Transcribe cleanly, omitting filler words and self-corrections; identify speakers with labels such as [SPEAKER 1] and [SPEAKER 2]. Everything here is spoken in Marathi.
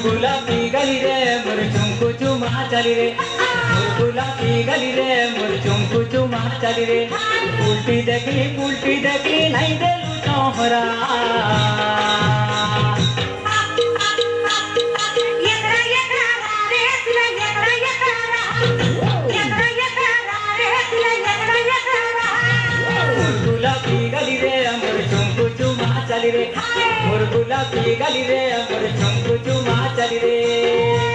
[SPEAKER 1] गुलाबी गली रे मोर चुमकु चुमा चली रे गुलाबी गली रे मोर चुमकु चुमा चली रे उल्टी देखली नहीं देलू चौहरा गुलाबी गली रे मोर चुमकु चुमा चली रे मोर गुलाबी गली रे मोर चुमकु चुमा चली रे